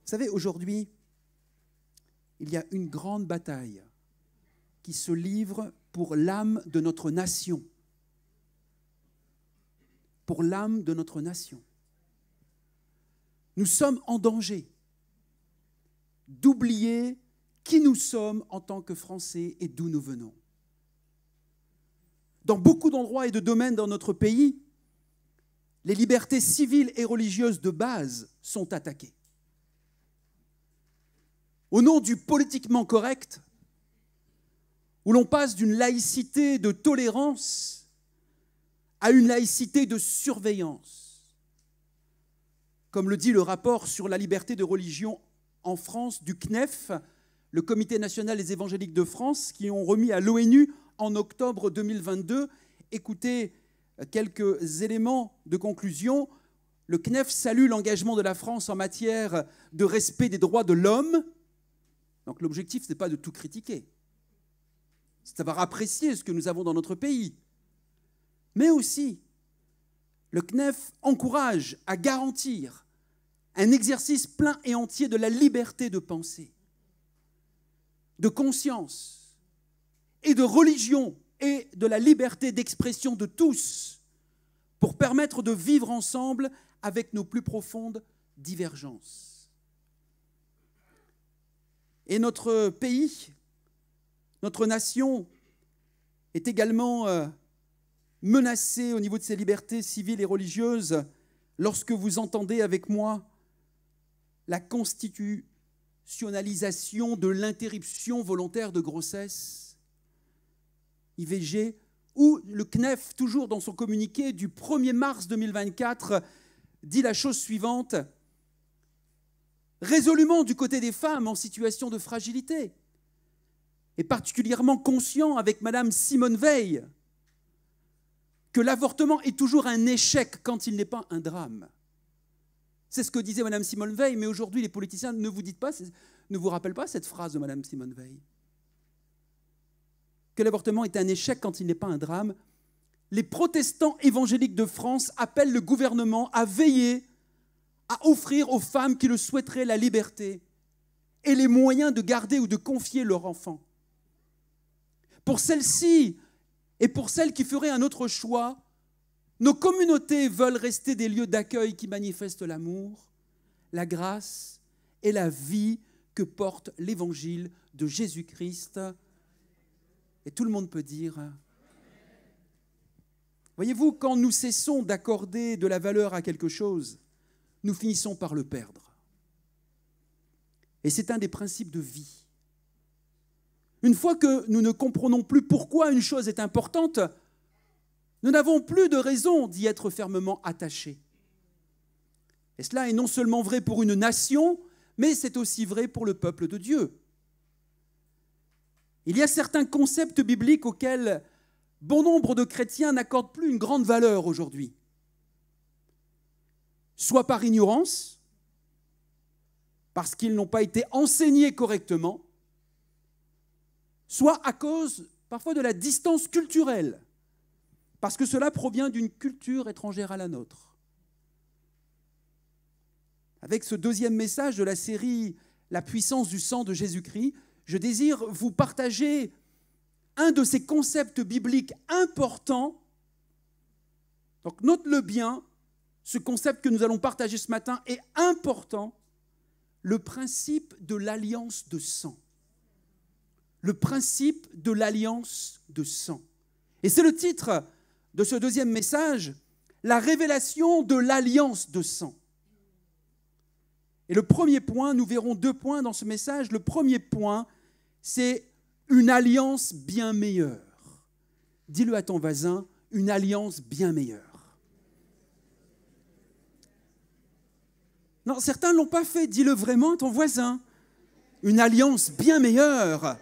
Vous savez, aujourd'hui, il y a une grande bataille qui se livre pour l'âme de notre nation. Pour l'âme de notre nation. Nous sommes en danger d'oublier qui nous sommes en tant que Français et d'où nous venons. Dans beaucoup d'endroits et de domaines dans notre pays, les libertés civiles et religieuses de base sont attaquées. Au nom du politiquement correct, où l'on passe d'une laïcité de tolérance à une laïcité de surveillance. Comme le dit le rapport sur la liberté de religion en France du CNEF, le Comité national des évangéliques de France, qui ont remis à l'ONU en octobre 2022. Écoutez quelques éléments de conclusion. Le CNEF salue l'engagement de la France en matière de respect des droits de l'homme. Donc l'objectif, ce n'est pas de tout critiquer. C'est de savoir apprécier ce que nous avons dans notre pays. Mais aussi, le CNEF encourage à garantir un exercice plein et entier de la liberté de pensée, de conscience et de religion et de la liberté d'expression de tous pour permettre de vivre ensemble avec nos plus profondes divergences. Et notre pays, notre nation est également menacée au niveau de ses libertés civiles et religieuses lorsque vous entendez avec moi la constitutionnalisation de l'interruption volontaire de grossesse, IVG, où le CNEF, toujours dans son communiqué du 1er mars 2024, dit la chose suivante, résolument du côté des femmes en situation de fragilité, et particulièrement conscient avec Madame Simone Veil, que l'avortement est toujours un échec quand il n'est pas un drame. C'est ce que disait Madame Simone Veil, mais aujourd'hui les politiciens ne vous rappellent pas cette phrase de Madame Simone Veil. Que l'avortement est un échec quand il n'est pas un drame. Les protestants évangéliques de France appellent le gouvernement à veiller à offrir aux femmes qui le souhaiteraient la liberté et les moyens de garder ou de confier leur enfant. Pour celles-ci et pour celles qui feraient un autre choix, nos communautés veulent rester des lieux d'accueil qui manifestent l'amour, la grâce et la vie que porte l'évangile de Jésus-Christ. Et tout le monde peut dire... Voyez-vous, quand nous cessons d'accorder de la valeur à quelque chose, nous finissons par le perdre. Et c'est un des principes de vie. Une fois que nous ne comprenons plus pourquoi une chose est importante, nous n'avons plus de raison d'y être fermement attachés. Et cela est non seulement vrai pour une nation, mais c'est aussi vrai pour le peuple de Dieu. Il y a certains concepts bibliques auxquels bon nombre de chrétiens n'accordent plus une grande valeur aujourd'hui. Soit par ignorance, parce qu'ils n'ont pas été enseignés correctement, soit à cause parfois de la distance culturelle, parce que cela provient d'une culture étrangère à la nôtre. Avec ce deuxième message de la série « La puissance du sang de Jésus-Christ », je désire vous partager un de ces concepts bibliques importants. Donc note-le bien, ce concept que nous allons partager ce matin est important, le principe de l'alliance de sang. Le principe de l'alliance de sang. Et c'est le titre de ce deuxième message, la révélation de l'alliance de sang. Et le premier point, nous verrons 2 points dans ce message. Le premier point, c'est une alliance bien meilleure. Dis-le à ton voisin, une alliance bien meilleure. Non, certains ne l'ont pas fait. Dis-le vraiment à ton voisin. Une alliance bien meilleure.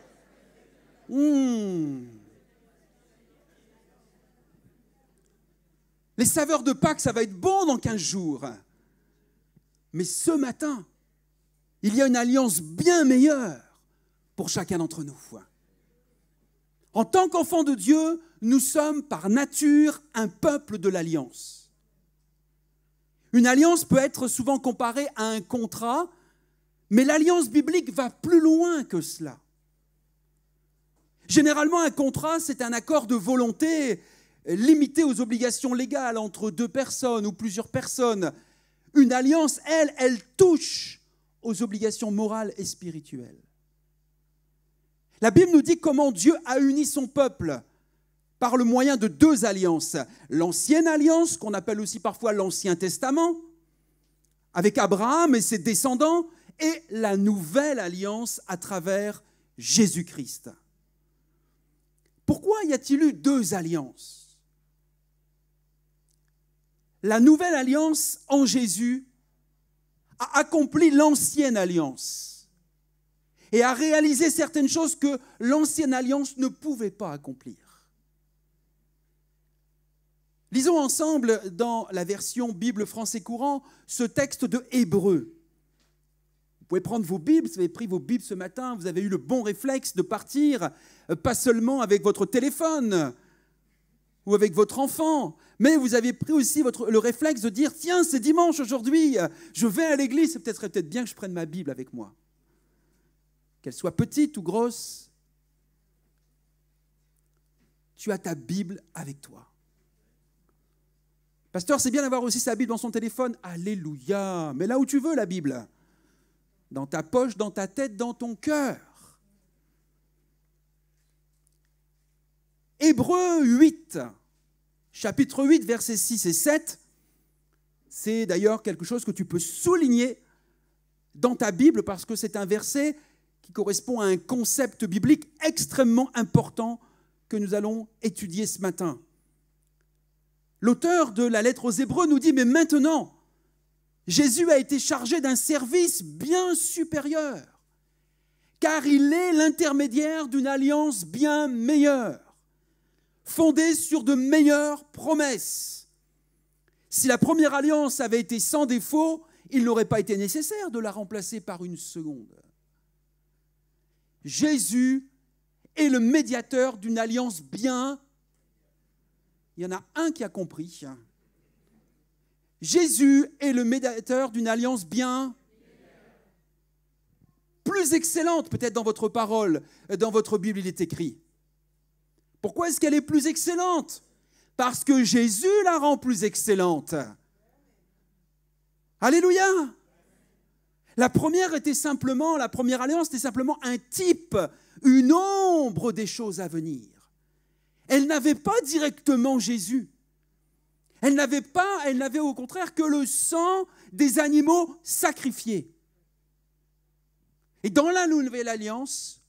Les saveurs de Pâques, ça va être bon dans 15 jours. Mais ce matin, il y a une alliance bien meilleure pour chacun d'entre nous. En tant qu'enfants de Dieu, nous sommes par nature un peuple de l'alliance. Une alliance peut être souvent comparée à un contrat, Mais l'alliance biblique va plus loin que cela. Généralement, un contrat, c'est un accord de volonté limité aux obligations légales entre deux personnes ou plusieurs personnes. Une alliance, elle touche aux obligations morales et spirituelles. La Bible nous dit comment Dieu a uni son peuple par le moyen de deux alliances. L'ancienne alliance, qu'on appelle aussi parfois l'Ancien Testament, avec Abraham et ses descendants, et la nouvelle alliance à travers Jésus-Christ. Pourquoi y a-t-il eu deux alliances? La nouvelle alliance en Jésus a accompli l'ancienne alliance et a réalisé certaines choses que l'ancienne alliance ne pouvait pas accomplir. Lisons ensemble dans la version Bible français courant ce texte de Hébreux. Vous pouvez prendre vos Bibles, vous avez pris vos Bibles ce matin, vous avez eu le bon réflexe de partir, pas seulement avec votre téléphone ou avec votre enfant, mais vous avez pris aussi le réflexe de dire « Tiens, c'est dimanche aujourd'hui, je vais à l'église, ce serait peut-être bien que je prenne ma Bible avec moi. » Qu'elle soit petite ou grosse, tu as ta Bible avec toi. Pasteur, c'est bien d'avoir aussi sa Bible dans son téléphone. Alléluia. Mais là où tu veux, la Bible. Dans ta poche, dans ta tête, dans ton cœur. Hébreux 8, chapitre 8, versets 6 et 7. C'est d'ailleurs quelque chose que tu peux souligner dans ta Bible parce que c'est un verset qui correspond à un concept biblique extrêmement important que nous allons étudier ce matin. L'auteur de la lettre aux Hébreux nous dit « Mais maintenant, Jésus a été chargé d'un service bien supérieur, car il est l'intermédiaire d'une alliance bien meilleure, fondée sur de meilleures promesses. Si la première alliance avait été sans défaut, il n'aurait pas été nécessaire de la remplacer par une seconde. Jésus est le médiateur d'une alliance bien. Il y en a un qui a compris. Jésus est le médiateur d'une alliance bien plus excellente, peut-être dans votre parole, dans votre Bible, il est écrit. Pourquoi est-ce qu'elle est plus excellente? Parce que Jésus la rend plus excellente. Alléluia! La première alliance était simplement un type, une ombre des choses à venir. Elle n'avait pas directement Jésus. Elle n'avait au contraire que le sang des animaux sacrifiés. Et dans la nouvelle alliance,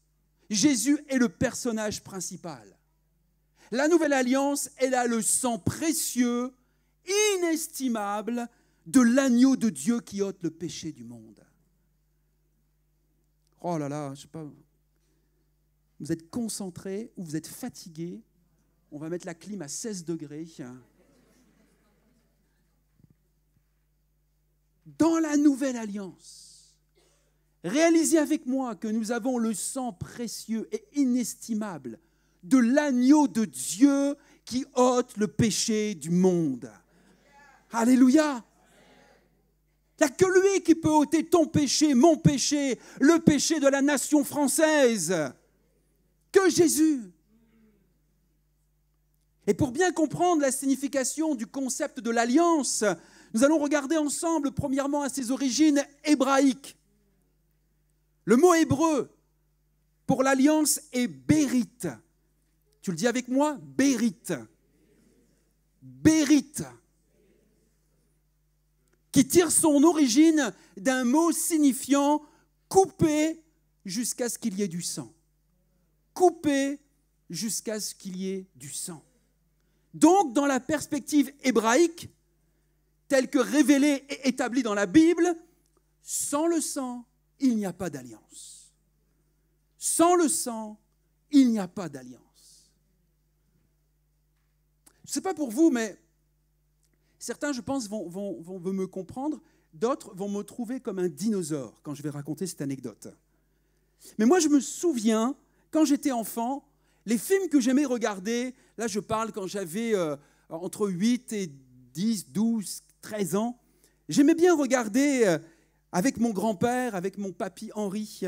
Jésus est le personnage principal. La nouvelle alliance, elle a le sang précieux, inestimable, de l'agneau de Dieu qui ôte le péché du monde. Oh là là, je ne sais pas, vous êtes concentrés ou vous êtes fatigués. On va mettre la clim à 16 degrés. Dans la nouvelle alliance, réalisez avec moi que nous avons le sang précieux et inestimable de l'agneau de Dieu qui ôte le péché du monde. Alléluia! Il n'y a que lui qui peut ôter ton péché, mon péché, le péché de la nation française. Que Jésus. Et pour bien comprendre la signification du concept de l'alliance, nous allons regarder ensemble premièrement à ses origines hébraïques. Le mot hébreu pour l'alliance est bérite. Tu le dis avec moi? Bérite. Bérite. Qui tire son origine d'un mot signifiant couper jusqu'à ce qu'il y ait du sang. Couper jusqu'à ce qu'il y ait du sang. Donc, dans la perspective hébraïque, telle que révélée et établie dans la Bible, sans le sang, il n'y a pas d'alliance. Sans le sang, il n'y a pas d'alliance. Je ne sais pas pour vous, mais certains, je pense, vont me comprendre. D'autres vont me trouver comme un dinosaure quand je vais raconter cette anecdote. Mais moi, je me souviens, quand j'étais enfant, les films que j'aimais regarder, là je parle quand j'avais entre 8 et 10, 12, 13 ans, j'aimais bien regarder avec mon grand-père, avec mon papy Henri.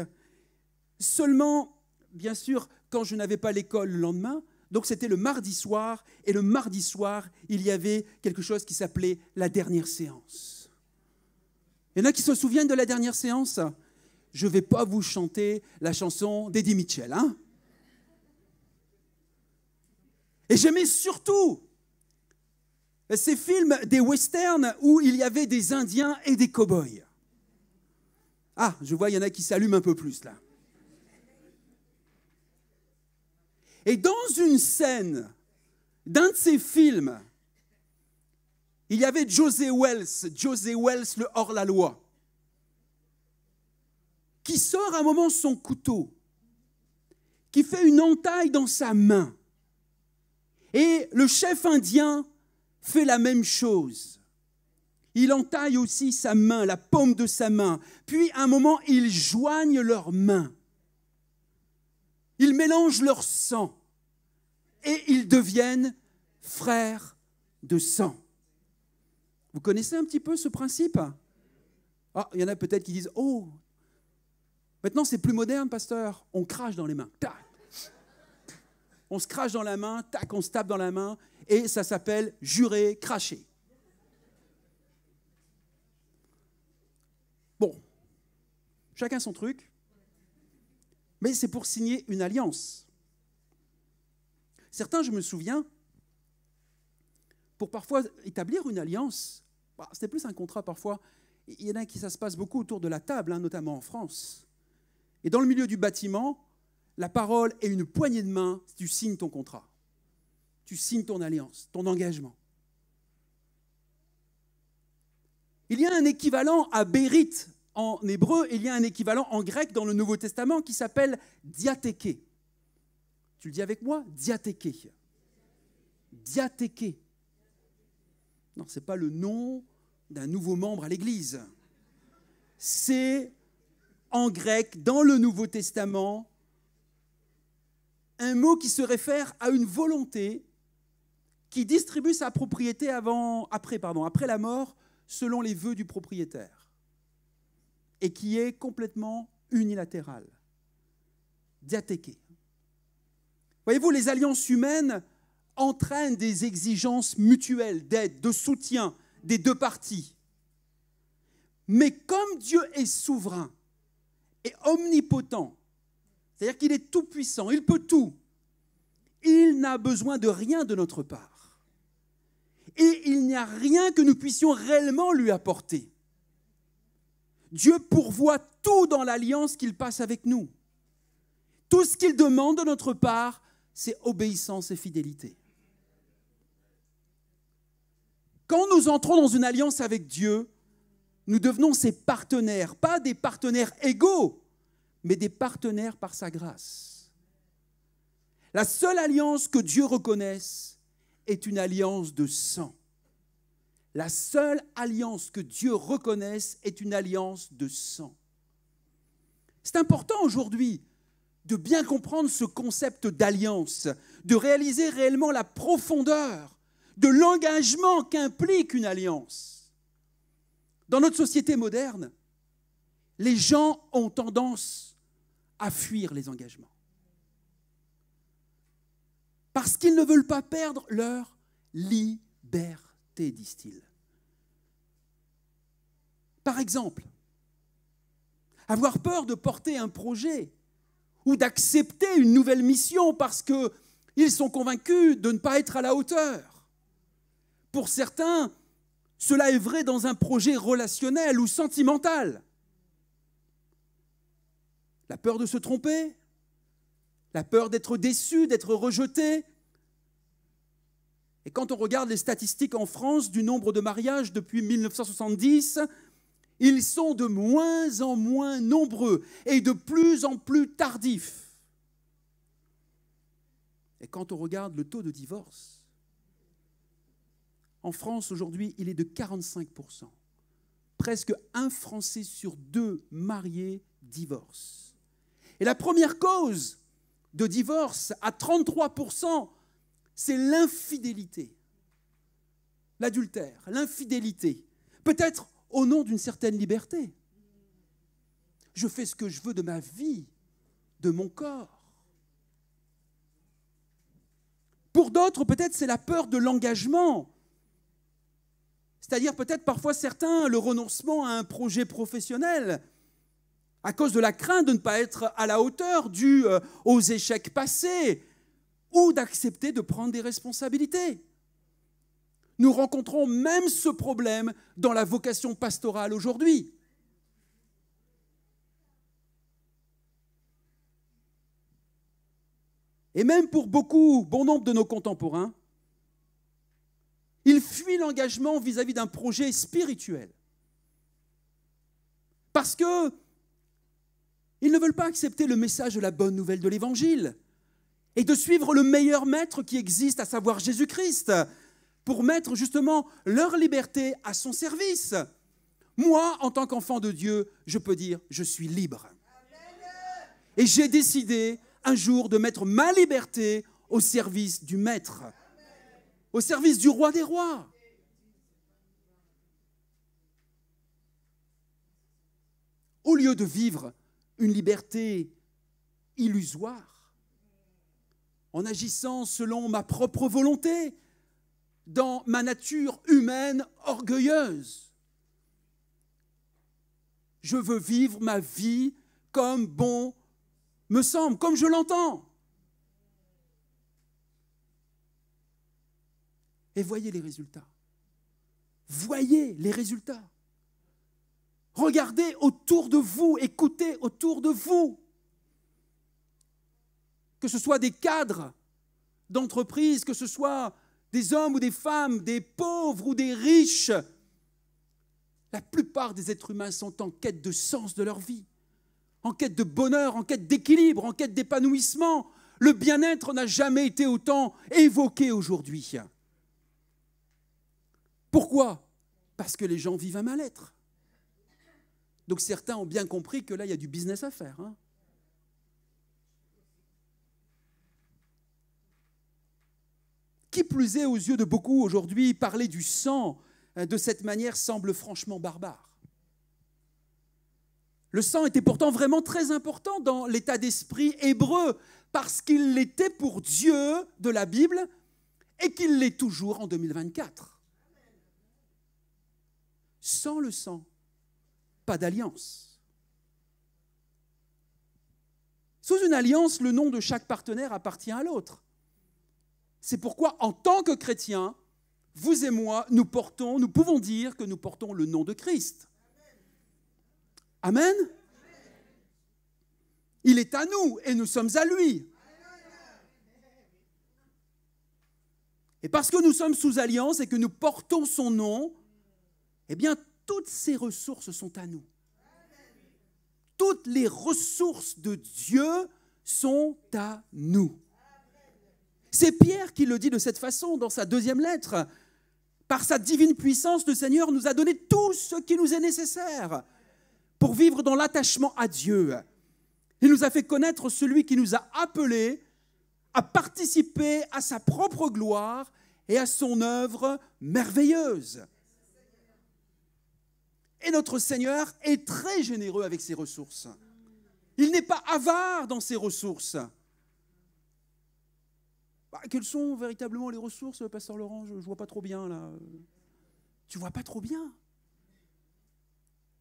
Seulement, bien sûr, quand je n'avais pas l'école le lendemain, donc c'était le mardi soir, et le mardi soir, il y avait quelque chose qui s'appelait la dernière séance. Il y en a qui se souviennent de la dernière séance? Je ne vais pas vous chanter la chanson d'Eddie Mitchell, hein? Et j'aimais surtout ces films des westerns où il y avait des Indiens et des cow-boys. Ah, je vois, il y en a qui s'allument un peu plus, là. Et dans une scène d'un de ces films, il y avait José Wells, le hors-la-loi, qui sort à un moment son couteau, qui fait une entaille dans sa main. Et le chef indien fait la même chose. Il entaille aussi sa main, la paume de sa main. Puis, à un moment, ils joignent leurs mains. Ils mélangent leur sang. Et ils deviennent frères de sang. Vous connaissez un petit peu ce principe? Ah, il y en a peut-être qui disent « Oh, maintenant c'est plus moderne, pasteur. On crache dans les mains. Tac. On se crache dans la main, tac, on se tape dans la main. Et ça s'appelle jurer, cracher. » Bon, chacun son truc. Mais c'est pour signer une alliance. Certains, je me souviens, pour parfois établir une alliance, c'était plus un contrat parfois. Il y en a qui ça se passe beaucoup autour de la table, hein, notamment en France. Et dans le milieu du bâtiment, la parole est une poignée de main, tu signes ton contrat. Tu signes ton alliance, ton engagement. Il y a un équivalent à Bérit en hébreu, et il y a un équivalent en grec dans le Nouveau Testament qui s'appelle diathéké. Tu le dis avec moi? Diathéké. Diathéké. Non, ce n'est pas le nom d'un nouveau membre à l'Église. C'est, en grec, dans le Nouveau Testament, un mot qui se réfère à une volonté qui distribue sa propriété après la mort, selon les vœux du propriétaire, et qui est complètement unilatérale. Diathéké. Voyez-vous, les alliances humaines entraînent des exigences mutuelles d'aide, de soutien des deux parties. Mais comme Dieu est souverain et omnipotent, c'est-à-dire qu'il est tout-puissant, il peut tout, il n'a besoin de rien de notre part. Et il n'y a rien que nous puissions réellement lui apporter. Dieu pourvoit tout dans l'alliance qu'il passe avec nous. Tout ce qu'il demande de notre part, c'est obéissance et fidélité. Quand nous entrons dans une alliance avec Dieu, nous devenons ses partenaires, pas des partenaires égaux, mais des partenaires par sa grâce. La seule alliance que Dieu reconnaisse est une alliance de sang. La seule alliance que Dieu reconnaisse est une alliance de sang. C'est important aujourd'hui de bien comprendre ce concept d'alliance, de réaliser réellement la profondeur de l'engagement qu'implique une alliance. Dans notre société moderne, les gens ont tendance à fuir les engagements. Parce qu'ils ne veulent pas perdre leur liberté, disent-ils. Par exemple, avoir peur de porter un projet ou d'accepter une nouvelle mission parce qu'ils sont convaincus de ne pas être à la hauteur. Pour certains, cela est vrai dans un projet relationnel ou sentimental. La peur de se tromper, la peur d'être déçu, d'être rejeté. Et quand on regarde les statistiques en France du nombre de mariages depuis 1970, ils sont de moins en moins nombreux et de plus en plus tardifs. Et quand on regarde le taux de divorce, en France aujourd'hui, il est de 45%. Presque un Français sur deux mariés divorce. Et la première cause de divorce, à 33%, c'est l'infidélité, l'adultère, l'infidélité. Peut-être au nom d'une certaine liberté. Je fais ce que je veux de ma vie, de mon corps. Pour d'autres, peut-être c'est la peur de l'engagement. C'est-à-dire peut-être parfois certains, le renoncement à un projet professionnel à cause de la crainte de ne pas être à la hauteur due aux échecs passés ou d'accepter de prendre des responsabilités. Nous rencontrons même ce problème dans la vocation pastorale aujourd'hui. Et même pour bon nombre de nos contemporains, ils fuient l'engagement vis-à-vis d'un projet spirituel. Parce qu'ils ne veulent pas accepter le message de la bonne nouvelle de l'Évangile et de suivre le meilleur maître qui existe, à savoir Jésus-Christ, pour mettre justement leur liberté à son service. Moi, en tant qu'enfant de Dieu, je peux dire, je suis libre. Et j'ai décidé un jour de mettre ma liberté au service du Maître, au service du Roi des Rois. Au lieu de vivre une liberté illusoire, en agissant selon ma propre volonté, dans ma nature humaine orgueilleuse, je veux vivre ma vie comme bon me semble, comme je l'entends. Et voyez les résultats. Voyez les résultats. Regardez autour de vous, écoutez autour de vous. Que ce soit des cadres d'entreprise, que ce soit des hommes ou des femmes, des pauvres ou des riches, la plupart des êtres humains sont en quête de sens de leur vie, en quête de bonheur, en quête d'équilibre, en quête d'épanouissement. Le bien-être n'a jamais été autant évoqué aujourd'hui. Pourquoi ? Parce que les gens vivent un mal-être. Donc certains ont bien compris que là, il y a du business à faire. Qui plus est, aux yeux de beaucoup aujourd'hui, parler du sang de cette manière semble franchement barbare. Le sang était pourtant vraiment très important dans l'état d'esprit hébreu, parce qu'il l'était pour Dieu de la Bible et qu'il l'est toujours en 2024. Sans le sang, pas d'alliance. Sous une alliance, le nom de chaque partenaire appartient à l'autre. C'est pourquoi, en tant que chrétiens, vous et moi, nous pouvons dire que nous portons le nom de Christ. Amen. Il est à nous et nous sommes à lui. Et parce que nous sommes sous alliance et que nous portons son nom, eh bien, toutes ces ressources sont à nous. Toutes les ressources de Dieu sont à nous. C'est Pierre qui le dit de cette façon dans sa deuxième lettre. Par sa divine puissance, le Seigneur nous a donné tout ce qui nous est nécessaire pour vivre dans l'attachement à Dieu. Il nous a fait connaître celui qui nous a appelés à participer à sa propre gloire et à son œuvre merveilleuse. Et notre Seigneur est très généreux avec ses ressources. Il n'est pas avare dans ses ressources. Quelles sont véritablement les ressources, Pasteur Laurent ? Je ne vois pas trop bien là. Tu ne vois pas trop bien.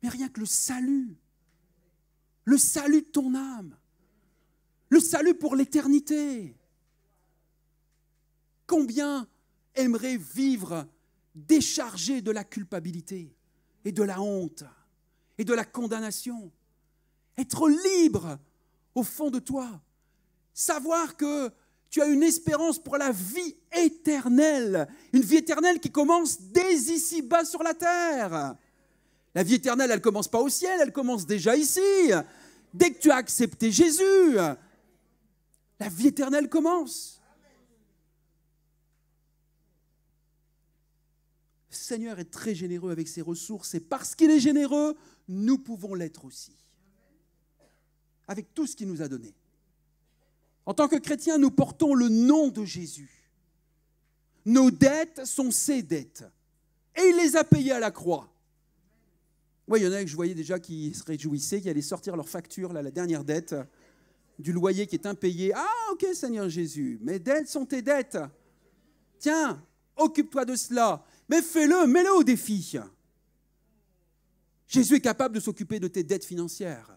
Mais rien que le salut de ton âme, le salut pour l'éternité. Combien aimerait vivre déchargé de la culpabilité et de la honte et de la condamnation, être libre au fond de toi, savoir que tu as une espérance pour la vie éternelle, une vie éternelle qui commence dès ici-bas sur la terre. La vie éternelle, elle ne commence pas au ciel, elle commence déjà ici. Dès que tu as accepté Jésus, la vie éternelle commence. Le Seigneur est très généreux avec ses ressources et parce qu'il est généreux, nous pouvons l'être aussi. Avec tout ce qu'il nous a donné. En tant que chrétiens, nous portons le nom de Jésus. Nos dettes sont ses dettes. Et il les a payées à la croix. Moi, il y en a que je voyais déjà qui se réjouissaient, qui allaient sortir leur facture, là, la dernière dette, du loyer qui est impayé. Ah, ok, Seigneur Jésus, mes dettes sont tes dettes. Tiens, occupe-toi de cela. Mais fais-le, mets-le au défi. Jésus est capable de s'occuper de tes dettes financières.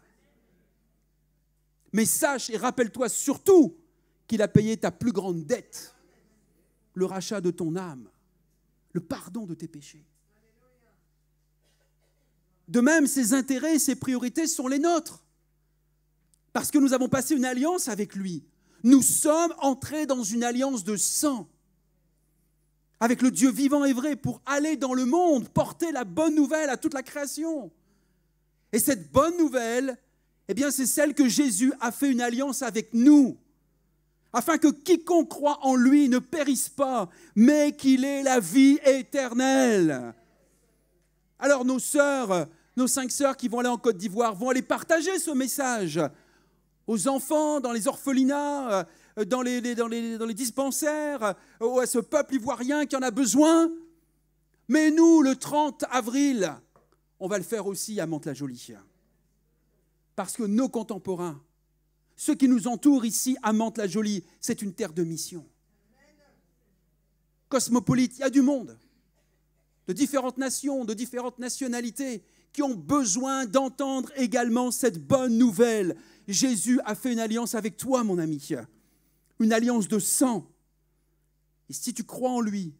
Mais sache et rappelle-toi surtout qu'il a payé ta plus grande dette, le rachat de ton âme, le pardon de tes péchés. De même, ses intérêts et ses priorités sont les nôtres. Parce que nous avons passé une alliance avec lui. Nous sommes entrés dans une alliance de sang avec le Dieu vivant et vrai pour aller dans le monde, porter la bonne nouvelle à toute la création. Et cette bonne nouvelle, eh bien, c'est celle que Jésus a fait une alliance avec nous, afin que quiconque croit en lui ne périsse pas, mais qu'il ait la vie éternelle. Alors nos sœurs, nos 5 sœurs qui vont aller en Côte d'Ivoire vont aller partager ce message aux enfants, dans les orphelinats, dans les dispensaires, à ce peuple ivoirien qui en a besoin. Mais nous, le 30 avril, on va le faire aussi à Mantes-la-Jolie. Parce que nos contemporains, ceux qui nous entourent ici à Mantes-la-Jolie, c'est une terre de mission. Cosmopolite, il y a du monde, de différentes nations, de différentes nationalités, qui ont besoin d'entendre également cette bonne nouvelle. Jésus a fait une alliance avec toi, mon ami, une alliance de sang. Et si tu crois en lui,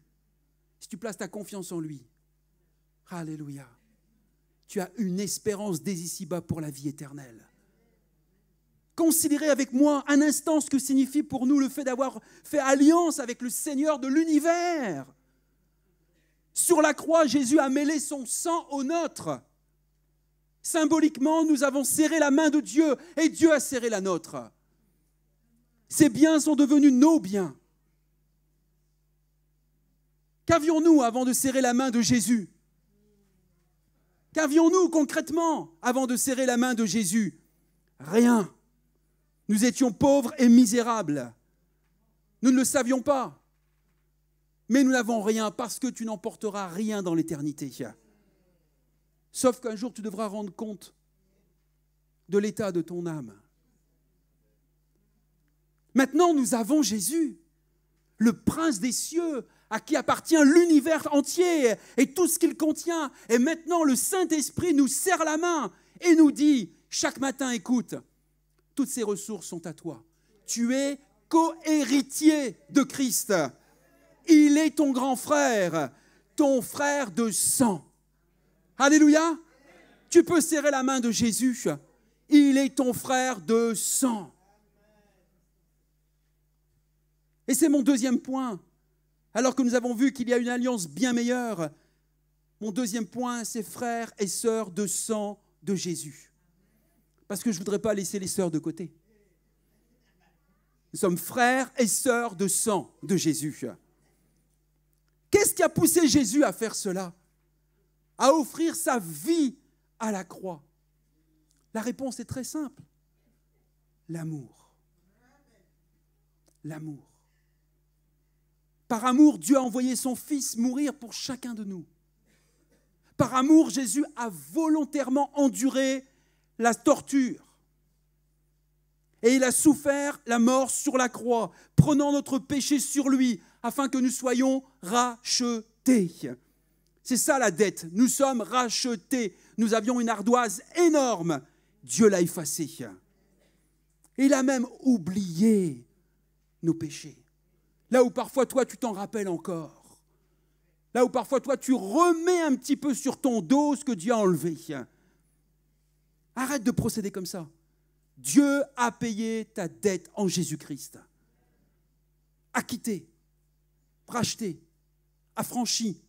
si tu places ta confiance en lui, alléluia, tu as une espérance dès ici-bas pour la vie éternelle. Considérez avec moi un instant ce que signifie pour nous le fait d'avoir fait alliance avec le Seigneur de l'univers. Sur la croix, Jésus a mêlé son sang au nôtre. Symboliquement, nous avons serré la main de Dieu et Dieu a serré la nôtre. Ces biens sont devenus nos biens. Qu'avions-nous avant de serrer la main de Jésus ? Qu'avions-nous concrètement avant de serrer la main de Jésus ? Rien. Nous étions pauvres et misérables. Nous ne le savions pas. Mais nous n'avons rien parce que tu n'emporteras rien dans l'éternité. Sauf qu'un jour, tu devras rendre compte de l'état de ton âme. Maintenant, nous avons Jésus, le prince des cieux, à qui appartient l'univers entier et tout ce qu'il contient. Et maintenant, le Saint-Esprit nous serre la main et nous dit, chaque matin, écoute, toutes ces ressources sont à toi. Tu es co-héritier de Christ. Il est ton grand frère, ton frère de sang. Alléluia. Tu peux serrer la main de Jésus. Il est ton frère de sang. Et c'est mon deuxième point. Alors que nous avons vu qu'il y a une alliance bien meilleure, mon deuxième point, c'est frères et sœurs de sang de Jésus. Parce que je ne voudrais pas laisser les sœurs de côté. Nous sommes frères et sœurs de sang de Jésus. Qu'est-ce qui a poussé Jésus à faire cela ? À offrir sa vie à la croix? La réponse est très simple. L'amour. L'amour. Par amour, Dieu a envoyé son Fils mourir pour chacun de nous. Par amour, Jésus a volontairement enduré la torture. Et il a souffert la mort sur la croix, prenant notre péché sur lui, afin que nous soyons rachetés. C'est ça la dette. Nous sommes rachetés. Nous avions une ardoise énorme. Dieu l'a effacée. Et il a même oublié nos péchés. Là où parfois toi tu t'en rappelles encore. Là où parfois toi tu remets un petit peu sur ton dos ce que Dieu a enlevé. Arrête de procéder comme ça. Dieu a payé ta dette en Jésus-Christ. Acquitté, racheté, affranchi.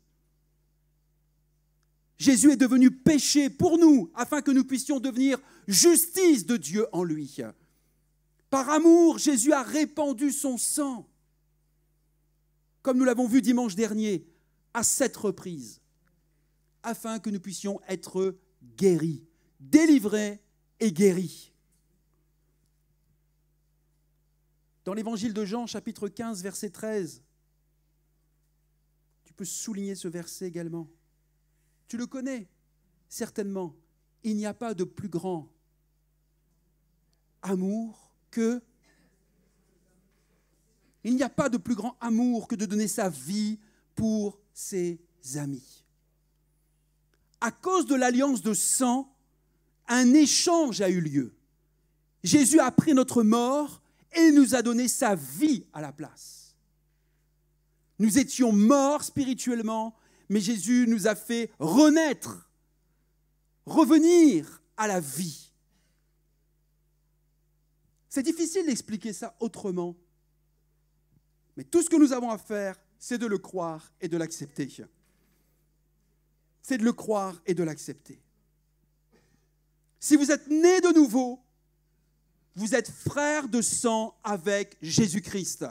Jésus est devenu péché pour nous, afin que nous puissions devenir justice de Dieu en lui. Par amour, Jésus a répandu son sang, comme nous l'avons vu dimanche dernier, à 7 reprises, afin que nous puissions être guéris, délivrés et guéris. Dans l'évangile de Jean, chapitre 15, verset 13, tu peux souligner ce verset également. Tu le connais, certainement, il n'y a pas de plus grand amour que... Il n'y a pas de plus grand amour que de donner sa vie pour ses amis. À cause de l'alliance de sang, un échange a eu lieu. Jésus a pris notre mort et nous a donné sa vie à la place. Nous étions morts spirituellement, mais Jésus nous a fait renaître, revenir à la vie. C'est difficile d'expliquer ça autrement. Mais tout ce que nous avons à faire, c'est de le croire et de l'accepter. C'est de le croire et de l'accepter. Si vous êtes nés de nouveau, vous êtes frères de sang avec Jésus-Christ.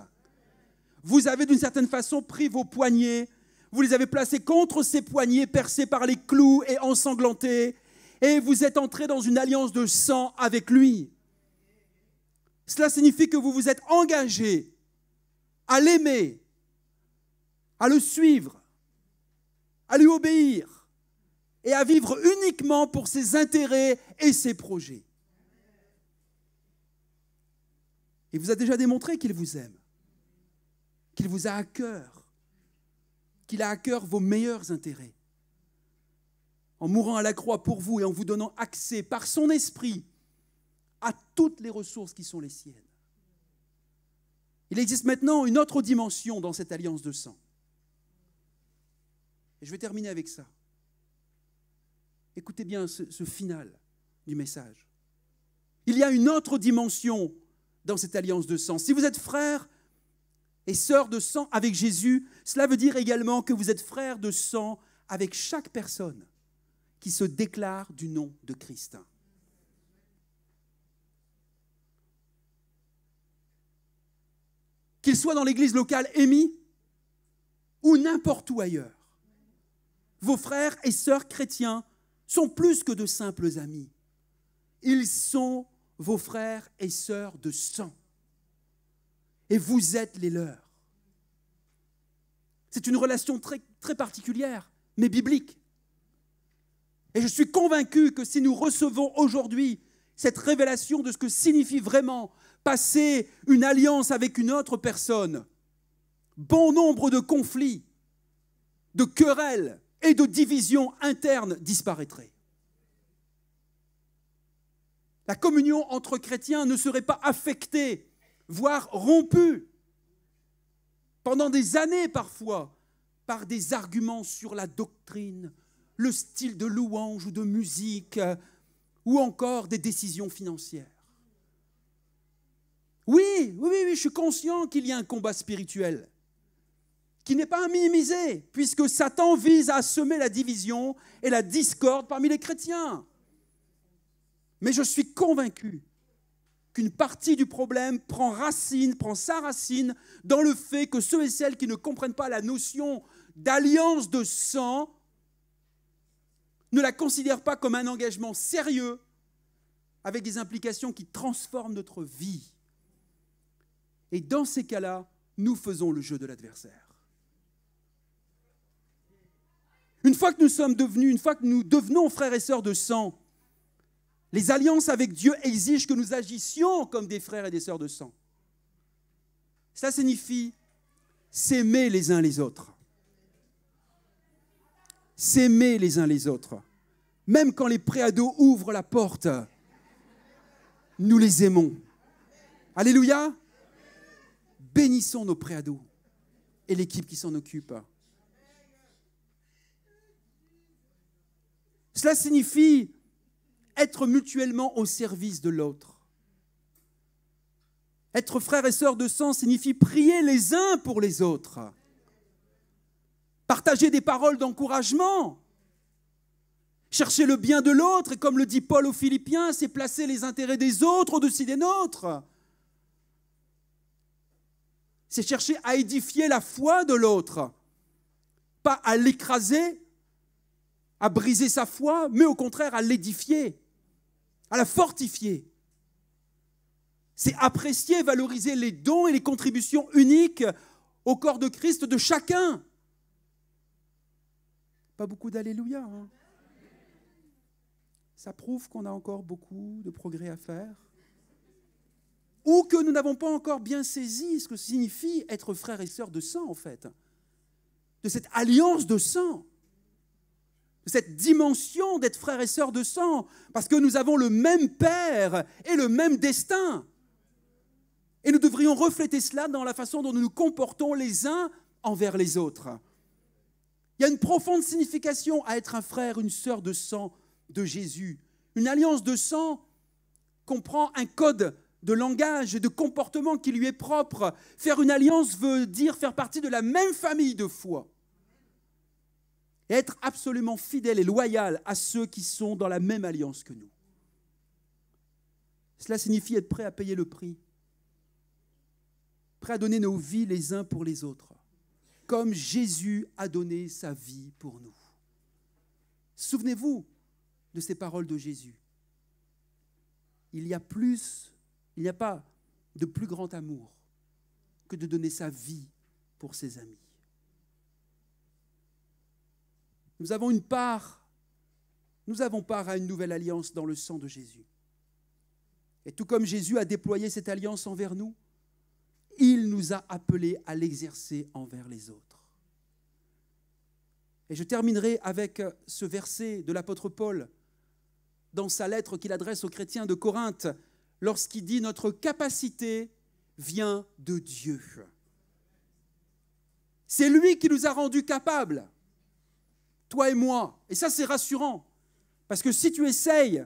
Vous avez d'une certaine façon pris vos poignets, vous les avez placés contre ses poignets percés par les clous et ensanglantés, et vous êtes entrés dans une alliance de sang avec lui. Cela signifie que vous vous êtes engagés à l'aimer, à le suivre, à lui obéir et à vivre uniquement pour ses intérêts et ses projets. Il vous a déjà démontré qu'il vous aime, qu'il vous a à cœur, qu'il a à cœur vos meilleurs intérêts. En mourant à la croix pour vous et en vous donnant accès par son esprit à toutes les ressources qui sont les siennes. Il existe maintenant une autre dimension dans cette alliance de sang. Et je vais terminer avec ça. Écoutez bien ce final du message. Il y a une autre dimension dans cette alliance de sang. Si vous êtes frères et sœurs de sang avec Jésus, cela veut dire également que vous êtes frères de sang avec chaque personne qui se déclare du nom de Christ. Qu'il soit dans l'église locale EMI ou n'importe où ailleurs, vos frères et sœurs chrétiens sont plus que de simples amis. Ils sont vos frères et sœurs de sang. Et vous êtes les leurs. C'est une relation très, très particulière, mais biblique. Et je suis convaincu que si nous recevons aujourd'hui cette révélation de ce que signifie vraiment passer une alliance avec une autre personne, bon nombre de conflits, de querelles et de divisions internes disparaîtraient. La communion entre chrétiens ne serait pas affectée, voire rompue, pendant des années parfois, par des arguments sur la doctrine, le style de louange ou de musique, ou encore des décisions financières. Oui, je suis conscient qu'il y a un combat spirituel qui n'est pas à minimiser, puisque Satan vise à semer la division et la discorde parmi les chrétiens. Mais je suis convaincu qu'une partie du problème prend sa racine dans le fait que ceux et celles qui ne comprennent pas la notion d'alliance de sang ne la considèrent pas comme un engagement sérieux avec des implications qui transforment notre vie. Et dans ces cas-là, nous faisons le jeu de l'adversaire. Une fois que nous devenons frères et sœurs de sang, les alliances avec Dieu exigent que nous agissions comme des frères et des sœurs de sang. Ça signifie s'aimer les uns les autres. S'aimer les uns les autres. Même quand les préados ouvrent la porte, nous les aimons. Alléluia. Bénissons nos préados et l'équipe qui s'en occupe. Cela signifie être mutuellement au service de l'autre. Être frères et sœurs de sang signifie prier les uns pour les autres. Partager des paroles d'encouragement. Chercher le bien de l'autre, et comme le dit Paul aux Philippiens, c'est placer les intérêts des autres au-dessus des nôtres. C'est chercher à édifier la foi de l'autre, pas à l'écraser, à briser sa foi, mais au contraire à l'édifier, à la fortifier. C'est apprécier, valoriser les dons et les contributions uniques au corps de Christ de chacun. Pas beaucoup d'alléluia, hein? ça prouve qu'on a encore beaucoup de progrès à faire. Ou que nous n'avons pas encore bien saisi ce que signifie être frères et sœurs de sang, en fait. De cette alliance de sang. De cette dimension d'être frères et sœurs de sang. Parce que nous avons le même Père et le même destin. Et nous devrions refléter cela dans la façon dont nous nous comportons les uns envers les autres. Il y a une profonde signification à être un frère, une sœur de sang de Jésus. Une alliance de sang comprend un code de langage et de comportement qui lui est propre. Faire une alliance veut dire faire partie de la même famille de foi. Et être absolument fidèle et loyal à ceux qui sont dans la même alliance que nous. Cela signifie être prêt à payer le prix. Prêt à donner nos vies les uns pour les autres. Comme Jésus a donné sa vie pour nous. Souvenez-vous de ces paroles de Jésus. Il n'y a pas de plus grand amour que de donner sa vie pour ses amis. Nous avons part à une nouvelle alliance dans le sang de Jésus. Et tout comme Jésus a déployé cette alliance envers nous, il nous a appelés à l'exercer envers les autres. Et je terminerai avec ce verset de l'apôtre Paul dans sa lettre qu'il adresse aux chrétiens de Corinthe, lorsqu'il dit « Notre capacité vient de Dieu ». C'est lui qui nous a rendus capables, toi et moi. Et ça, c'est rassurant. Parce que si tu essayes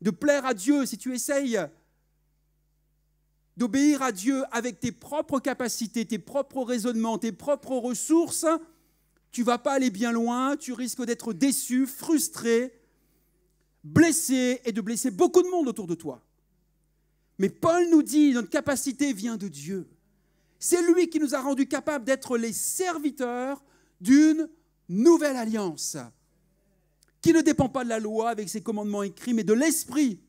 de plaire à Dieu, si tu essayes d'obéir à Dieu avec tes propres capacités, tes propres raisonnements, tes propres ressources, tu ne vas pas aller bien loin, tu risques d'être déçu, frustré, blessé et de blesser beaucoup de monde autour de toi. Mais Paul nous dit, notre capacité vient de Dieu. C'est lui qui nous a rendus capables d'être les serviteurs d'une nouvelle alliance qui ne dépend pas de la loi avec ses commandements écrits, mais de l'Esprit.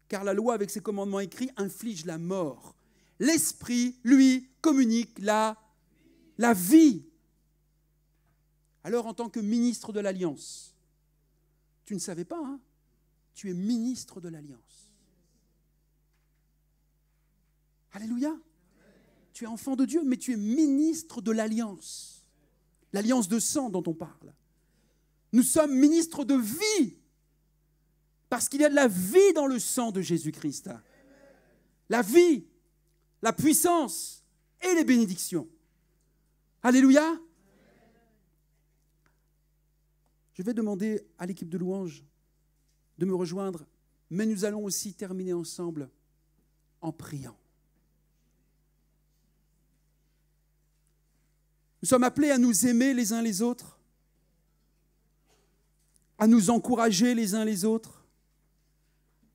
Car la loi avec ses commandements écrits inflige la mort. L'Esprit, lui, communique la vie. Alors, en tant que ministre de l'Alliance, tu ne savais pas, hein? Tu es ministre de l'Alliance. Alléluia. Tu es enfant de Dieu, mais tu es ministre de l'Alliance. L'Alliance de sang dont on parle. Nous sommes ministres de vie. Parce qu'il y a de la vie dans le sang de Jésus-Christ. La vie, la puissance et les bénédictions. Alléluia. Je vais demander à l'équipe de louange de me rejoindre, mais nous allons aussi terminer ensemble en priant. Nous sommes appelés à nous aimer les uns les autres, à nous encourager les uns les autres,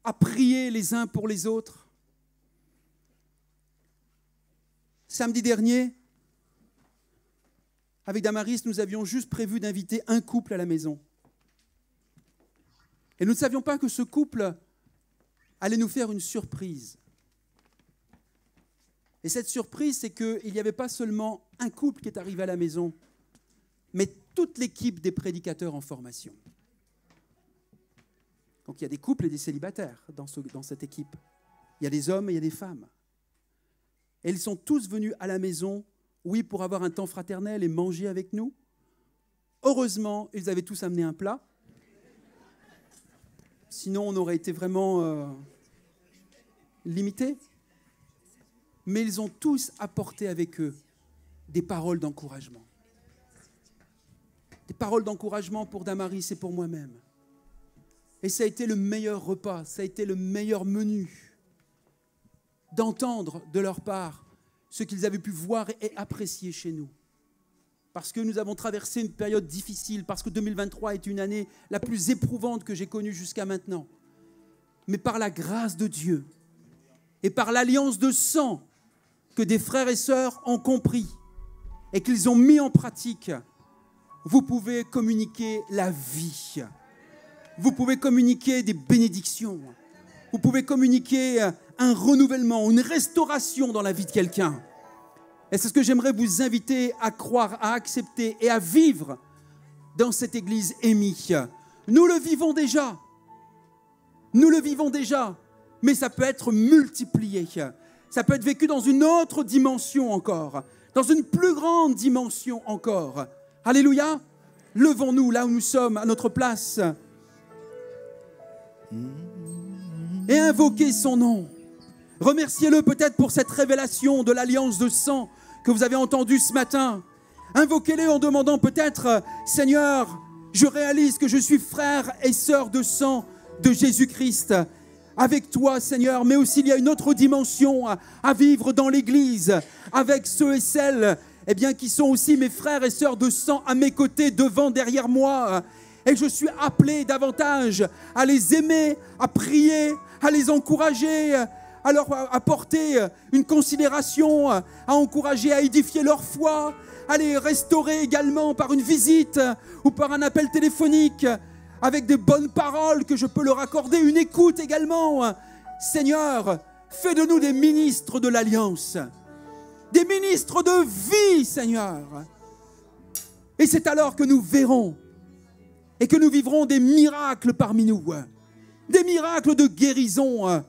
à prier les uns pour les autres. Samedi dernier, avec Damaris, nous avions juste prévu d'inviter un couple à la maison. Et nous ne savions pas que ce couple allait nous faire une surprise. Et cette surprise, c'est qu'il n'y avait pas seulement un couple qui est arrivé à la maison, mais toute l'équipe des prédicateurs en formation. Donc il y a des couples et des célibataires dans cette équipe. Il y a des hommes et il y a des femmes. Et ils sont tous venus à la maison, oui, pour avoir un temps fraternel et manger avec nous. Heureusement, ils avaient tous amené un plat. Sinon, on aurait été vraiment limités. Mais ils ont tous apporté avec eux des paroles d'encouragement. Des paroles d'encouragement pour Damaris et pour moi-même. Et ça a été le meilleur repas, ça a été le meilleur menu d'entendre de leur part ce qu'ils avaient pu voir et apprécier chez nous. Parce que nous avons traversé une période difficile, parce que 2023 est une année la plus éprouvante que j'ai connue jusqu'à maintenant. Mais par la grâce de Dieu et par l'alliance de sang que des frères et sœurs ont compris et qu'ils ont mis en pratique, vous pouvez communiquer la vie. Vous pouvez communiquer des bénédictions. Vous pouvez communiquer un renouvellement, une restauration dans la vie de quelqu'un. Et c'est ce que j'aimerais vous inviter à croire, à accepter et à vivre dans cette église émie. Nous le vivons déjà. Nous le vivons déjà. Mais ça peut être multiplié. Ça peut être vécu dans une autre dimension encore. Dans une plus grande dimension encore. Alléluia. Levons-nous là où nous sommes, à notre place. Et invoquez son nom. Remerciez-le peut-être pour cette révélation de l'alliance de sang que vous avez entendue ce matin. Invoquez-le en demandant peut-être, Seigneur, je réalise que je suis frère et sœur de sang de Jésus-Christ. Avec toi, Seigneur, mais aussi il y a une autre dimension à vivre dans l'Église, avec ceux et celles qui sont aussi mes frères et sœurs de sang à mes côtés, devant, derrière moi. Et je suis appelé davantage à les aimer, à prier, à les encourager, à leur apporter une considération, à encourager, à édifier leur foi, à les restaurer également par une visite ou par un appel téléphonique, avec des bonnes paroles que je peux leur accorder, une écoute également. Seigneur, fais de nous des ministres de l'Alliance, des ministres de vie, Seigneur. Et c'est alors que nous verrons et que nous vivrons des miracles parmi nous, des miracles de guérison,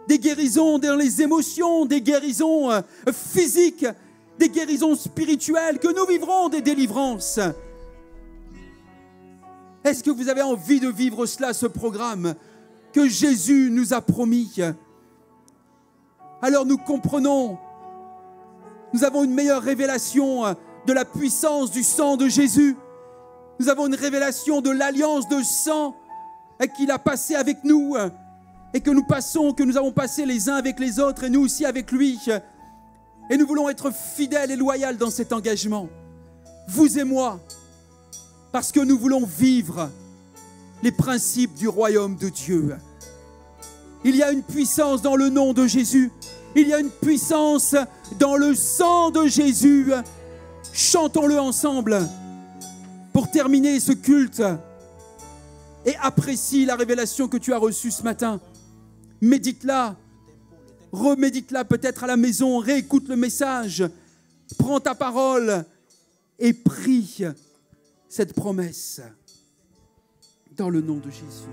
des guérisons dans les émotions, des guérisons physiques, des guérisons spirituelles, que nous vivrons des délivrances. Est-ce que vous avez envie de vivre cela, ce programme que Jésus nous a promis? Alors nous comprenons, nous avons une meilleure révélation de la puissance du sang de Jésus. Nous avons une révélation de l'alliance de sang qu'il a passée avec nous et que nous avons passé les uns avec les autres et nous aussi avec lui. Et nous voulons être fidèles et loyaux dans cet engagement, vous et moi, parce que nous voulons vivre les principes du royaume de Dieu. Il y a une puissance dans le nom de Jésus. Il y a une puissance dans le sang de Jésus. Chantons-le ensemble pour terminer ce culte. Et apprécie la révélation que tu as reçue ce matin. Médite-la. Remédite-la peut-être à la maison. Réécoute le message. Prends ta parole et prie cette promesse dans le nom de Jésus.